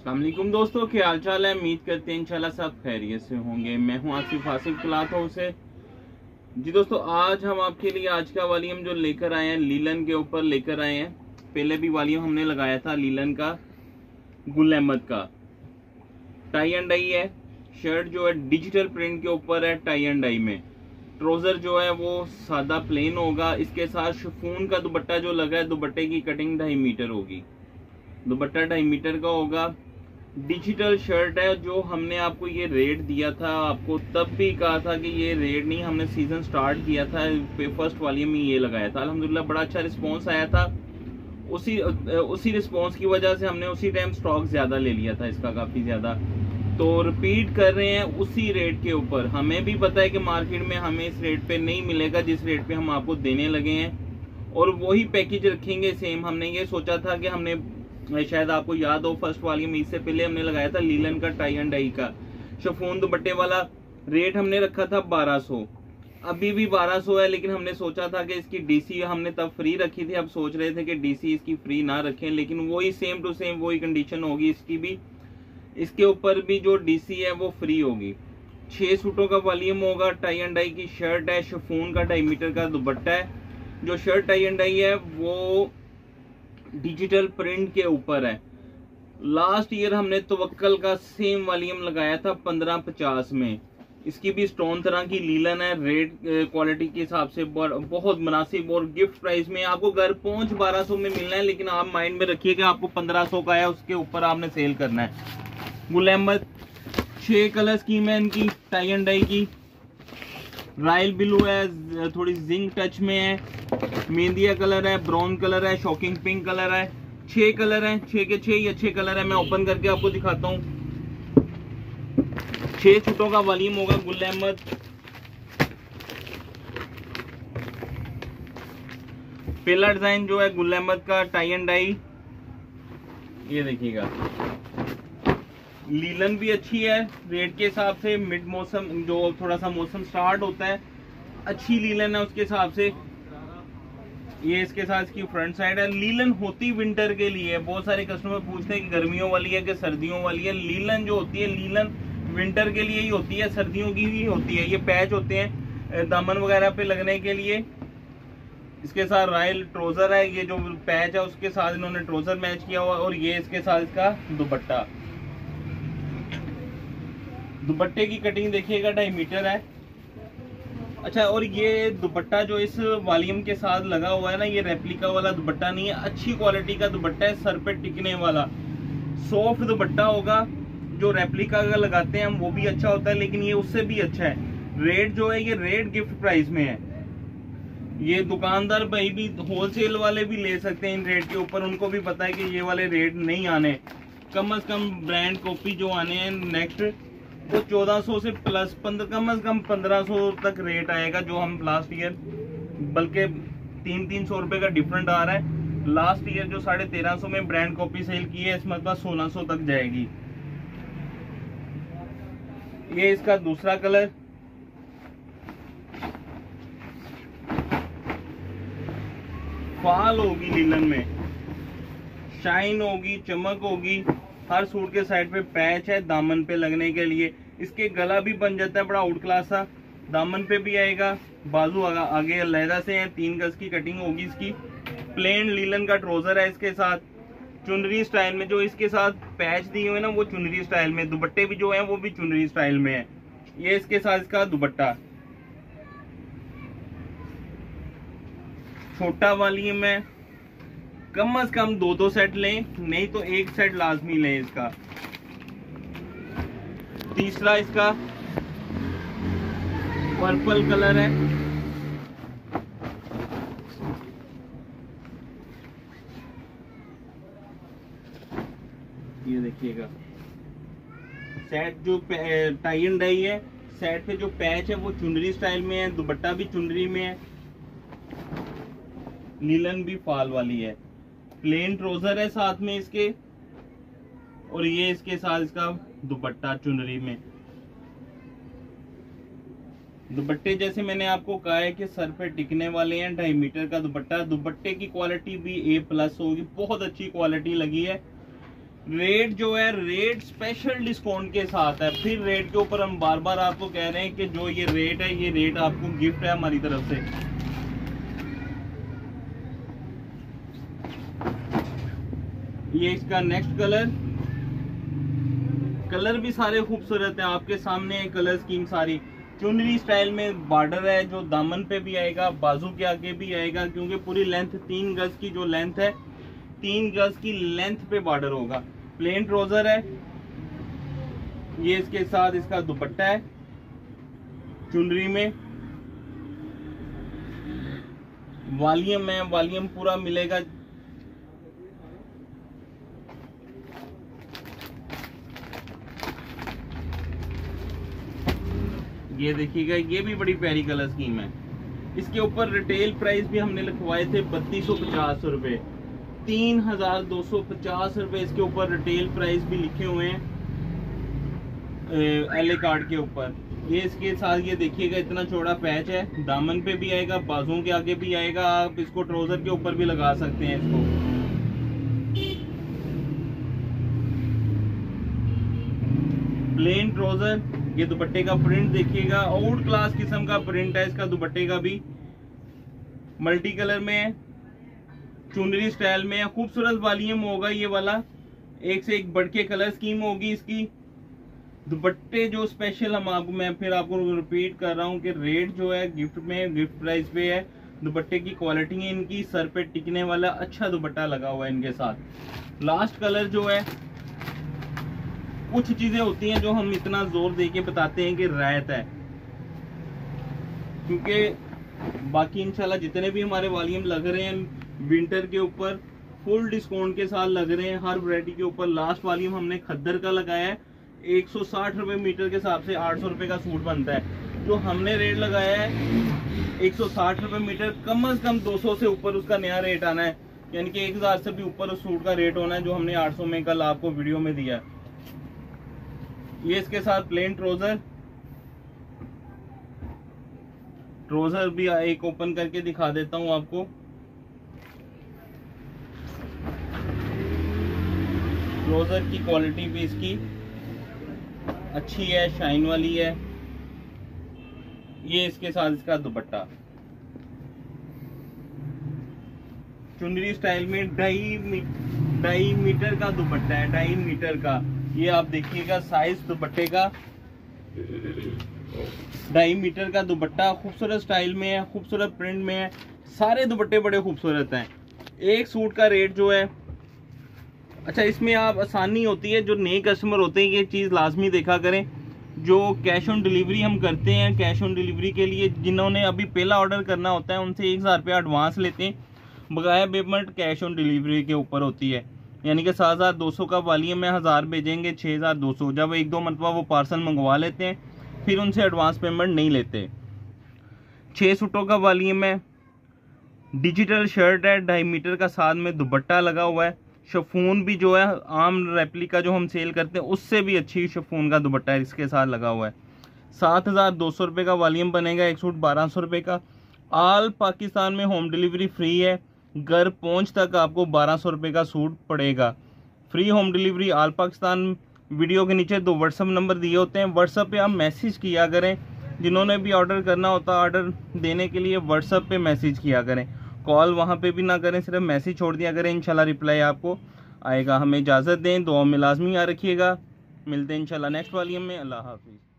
अस्सलाम वालेकुम दोस्तों, क्या हाल चाल है। उम्मीद करते हैं इंशाल्लाह सब खैरियत से होंगे। मैं हूं आसिफ क्लॉथ हाउस से। जी दोस्तों, आज हम आपके लिए आज का वॉल्यूम जो लेकर आए हैं लीलन के ऊपर लेकर आए हैं। पहले भी वॉल्यूम हमने लगाया था लीलन का, गुल अहमद का। टाई एंड डाई है। शर्ट जो है डिजिटल प्रिंट के ऊपर है, टाई एंड डाई में। ट्राउजर जो है वो सादा प्लेन होगा। इसके साथ शिफॉन का दुपट्टा जो लगा है, दुपट्टे की कटिंग 2.5 मीटर होगी। दुपट्टा 2.5 मीटर का होगा। डिजिटल शर्ट है। जो हमने आपको ये रेट दिया था, आपको तब भी कहा था कि ये रेट नहीं, हमने सीजन स्टार्ट किया था फर्स्ट वॉल्यूम में ये लगाया था। अल्हम्दुलिल्लाह बड़ा अच्छा रिस्पांस आया था। उसी रिस्पांस की वजह से हमने उसी टाइम स्टॉक ज्यादा ले लिया था इसका, काफी ज्यादा। तो रिपीट कर रहे हैं उसी रेट के ऊपर। हमें भी पता है कि मार्केट में हमें इस रेट पे नहीं मिलेगा जिस रेट पे हम आपको देने लगे हैं, और वही पैकेज रखेंगे सेम। हमने ये सोचा था कि हमने, शायद आपको याद हो, फर्स्ट वॉल्यूम इससे पहले हमने लगाया था लीलन का टाई एंड डाई का शिफॉन दुपट्टे वाला। रेट हमने रखा था 1200, अभी भी 1200 है, लेकिन हमने सोचा था कि इसकी डीसी हमने तब फ्री रखी थी। अब सोच रहे थे कि डीसी इसकी फ्री ना रखें, लेकिन वही सेम टू सेम वही कंडीशन होगी इसकी भी। इसके ऊपर भी जो डीसी है वो फ्री होगी। 6 सूटों का वॉल्यूम होगा। टाई एंड डाई की शर्ट है, शिफॉन का 2.5 मीटर का दुपट्टा है। जो शर्ट टाई एंड डाई है वो डिजिटल प्रिंट के ऊपर है। लास्ट ईयर हमने तवक्कल का सेम वॉल्यूम लगाया था 1550 में। इसकी भी स्टोन तरह की लीलन है। रेट क्वालिटी के हिसाब से बहुत मुनासिब और गिफ्ट प्राइस में आपको घर पहुंच 1200 में मिलना है, लेकिन आप माइंड में रखिए कि आपको 1500 का है, उसके ऊपर आपने सेल करना है। गुल अहमद 6 कलर स्कीम है इनकी टाई एंड डाई की। रॉयल ब्लू है, थोड़ी जिंक टच में है, मेहंदिया कलर है, ब्राउन कलर है, शॉकिंग पिंक कलर है। 6 कलर हैं, 6 के 6 ही अच्छे कलर है। मैं ओपन करके आपको दिखाता हूँ। 6 सूटों का वॉल्यूम होगा गुल अहमद। पहला डिजाइन जो है गुल अहमद का टाई एंड डाई, ये देखिएगा। लीलन भी अच्छी है रेट के हिसाब से। मिड मौसम जो थोड़ा सा मौसम स्टार्ट होता है, अच्छी लीलन है उसके हिसाब से। ये इसके साथ इसकी फ्रंट साइड है। लीलन होती विंटर के लिए। बहुत सारे कस्टमर पूछते हैं कि गर्मियों वाली है कि सर्दियों वाली है। लीलन जो होती है, लीलन विंटर के लिए ही होती है, सर्दियों की भी होती है। ये पैच होते हैं दामन वगैरह पे लगने के लिए। इसके साथ रॉयल ट्राउजर है। ये जो पैच है उसके साथ इन्होंने ट्राउजर मैच किया हुआ, और ये इसके साथ इसका दुपट्टा। दुपट्टे की कटिंग देखिएगा 2.5 मीटर है। अच्छा, और ये दुपट्टा जो इस वॉल्यूम के साथ लगा हुआ है ना, ये रेप्लिका वाला दुपट्टा नहीं है, अच्छी क्वालिटी का दुपट्टा है, सर पे टिकने वाला सॉफ्ट दुपट्टा होगा। जो रेप्लिका का लगाते हैं हम वो भी अच्छा होता है, लेकिन ये उससे भी अच्छा है। रेट जो है ये रेट गिफ्ट प्राइस में है। ये दुकानदार भाई भी, होलसेल वाले भी ले सकते हैं इन रेट के ऊपर। उनको भी पता है कि ये वाले रेट नहीं आने। कम से कम ब्रांड कॉपी जो आने हैं नेक्स्ट, वो 1400 से प्लस कम से कम 1500 तक रेट आएगा। जो हम लास्ट ईयर, बल्कि 300 रुपए का डिफरेंट आ रहा है। लास्ट ईयर जो 1350 में ब्रांड कॉपी सेल की है, इस मतलब 1600 तक जाएगी। ये इसका दूसरा कलर। फाल होगी लीलन में, शाइन होगी, चमक होगी। हर सूट के साइड पे पैच है दामन पे लगने के लिए। इसके गला भी बन जाता है बड़ा आउट क्लास सा, दामन पे भी आएगा। बाजू आगे लहदा से है, 3 गज की कटिंग होगी इसकी। प्लेन लीलन का ट्राउजर है इसके साथ, चुनरी स्टाइल में। जो इसके साथ पैच दिए हुए ना वो चुनरी स्टाइल में। दुपट्टे भी जो है वो भी चुनरी स्टाइल में है। ये इसके साथ इसका दुपट्टा। छोटा वॉल्यूम है। कम से कम 2 सेट लें, नहीं तो 1 सेट लाजमी लें इसका। तीसरा इसका पर्पल कलर है। ये देखिएगा। सेट जो टाई एंड डाई है, सेट पे जो पैच है वो चुनरी स्टाइल में है, दुपट्टा भी चुनरी में है, लीलन भी फाल वाली है। प्लेन ट्राउजर है साथ में इसके, और ये इसके साथ इसका दुपट्टा चुनरी में। दुपट्टे जैसे मैंने आपको कहा है कि सर पे टिकने वाले हैं। 2.5 मीटर का दुपट्टा। दुपट्टे की क्वालिटी भी A+ होगी, बहुत अच्छी क्वालिटी लगी है। रेट जो है रेट स्पेशल डिस्काउंट के साथ है। फिर रेट के ऊपर हम बार बार आपको कह रहे हैं कि जो ये रेट है, ये रेट आपको गिफ्ट है हमारी तरफ से। ये इसका नेक्स्ट कलर भी सारे खूबसूरत हैं। आपके सामने कलर स्कीम सारी चुनरी स्टाइल में बॉर्डर है, जो दामन पे भी आएगा, बाजू के आगे भी आएगा, क्योंकि पूरी लेंथ 3 गज की जो लेंथ है, 3 गज की लेंथ पे बॉर्डर होगा। प्लेन ट्राउजर है, ये इसके साथ इसका दुपट्टा है चुनरी में। वॉल्यूम है, वॉल्यूम पूरा मिलेगा। ये देखिएगा, ये भी बड़ी प्यारी कलर स्कीम है। इसके ऊपर रिटेल प्राइस भी हमने लिखवाए थे 3250 रुपए, 3250 रुपए इसके ऊपर रिटेल प्राइस भी लिखे हुए हैं एलए कार्ड के ऊपर। ये इसके साथ ये देखिएगा इतना चौड़ा पैच है, दामन पे भी आएगा, बाजुओं के आगे भी आएगा। आप इसको ट्राउजर के ऊपर भी लगा सकते हैं इसको। प्लेन ट्राउजर, ये दुपट्टे का प्रिंट देखिएगा, आउट क्लास किस्म का प्रिंट है इसका। दुपट्टे का भी मल्टी कलर में है, चुनरी स्टाइल में है, खूबसूरत वॉल्यूम होगा ये वाला। एक से एक बढ़ के कलर स्कीम होगी इसकी। दुपट्टे जो स्पेशल मैं फिर आपको रिपीट कर रहा हूँ कि रेट जो है गिफ्ट प्राइस पे है। दुपट्टे की क्वालिटी है इनकी, सर पे टिकने वाला अच्छा दुपट्टा लगा हुआ है इनके साथ। लास्ट कलर जो है, कुछ चीजें होती हैं जो हम इतना जोर दे के बताते हैं कि रायत है, क्योंकि बाकी इंशाल्लाह जितने भी हमारे वॉल्यूम लग रहे हैं विंटर के ऊपर फुल डिस्काउंट के साथ लग रहे हैं हर वैरायटी के ऊपर। लास्ट वॉल्यूम हमने खद्दर का लगाया है, 160 रुपए मीटर के हिसाब से 800 रुपए का सूट बनता है। जो हमने रेट लगाया है 160 रुपए मीटर, कम से कम 200 से ऊपर उसका नया रेट आना है, यानी कि 1000 से भी ऊपर उस सूट का रेट होना है, जो हमने 800 में कल आपको वीडियो में दिया। ये इसके साथ प्लेन ट्राउजर भी एक ओपन करके दिखा देता हूं आपको। ट्राउजर की क्वालिटी भी इसकी अच्छी है, शाइन वाली है। ये इसके साथ इसका दुपट्टा चुनरी स्टाइल में 2.5 मीटर का दुपट्टा है, 2.5 मीटर का। ये आप देखिएगा साइज दुपट्टे का 2.5 मीटर का दुपट्टा, खूबसूरत स्टाइल में है, खूबसूरत प्रिंट में है। सारे दुपट्टे बड़े खूबसूरत हैं। एक सूट का रेट जो है, अच्छा इसमें आप आसानी होती है, जो नए कस्टमर होते हैं ये चीज़ लाजमी देखा करें। जो कैश ऑन डिलीवरी हम करते हैं, कैश ऑन डिलीवरी के लिए जिन्होंने अभी पहला ऑर्डर करना होता है उनसे 1000 रुपया एडवांस लेते हैं, बकाया पेमेंट कैश ऑन डिलीवरी के ऊपर होती है। यानी कि 7200 का वॉल्यूम में 1000 भेजेंगे, 6200। जब 1-2 मरतबा वो पार्सल मंगवा लेते हैं फिर उनसे एडवांस पेमेंट नहीं लेते। 6 सूटों का वॉल्यूम है, डिजिटल शर्ट है, 2.5 मीटर का साथ में दुपट्टा लगा हुआ है। शिफॉन भी जो है आम रेप्लिका जो हम सेल करते हैं उससे भी अच्छी शिफॉन का दुपट्टा इसके साथ लगा हुआ है। 7200 रुपये का वॉल्यूम बनेगा, एक सूट 1200 रुपये का। ऑल पाकिस्तान में होम डिलीवरी फ्री है, घर पहुंच तक आपको 1200 रुपये का सूट पड़ेगा। Free home delivery all Pakistan. Video के नीचे 2 व्हाट्सअप नंबर दिए होते हैं, व्हाट्सअप पे आप मैसेज किया करें। जिन्होंने भी ऑर्डर करना होता है ऑर्डर देने के लिए व्हाट्सअप पे मैसेज किया करें, कॉल वहाँ पे भी ना करें, सिर्फ मैसेज छोड़ दिया करें, इंशाल्लाह रिप्लाई आपको आएगा। हमें इजाज़त दें, दुआ में लाजमी याद रखिएगा। मिलते हैं इंशाल्लाह नेक्स्ट वॉल्यूम में। अल्लाह हाफिज़।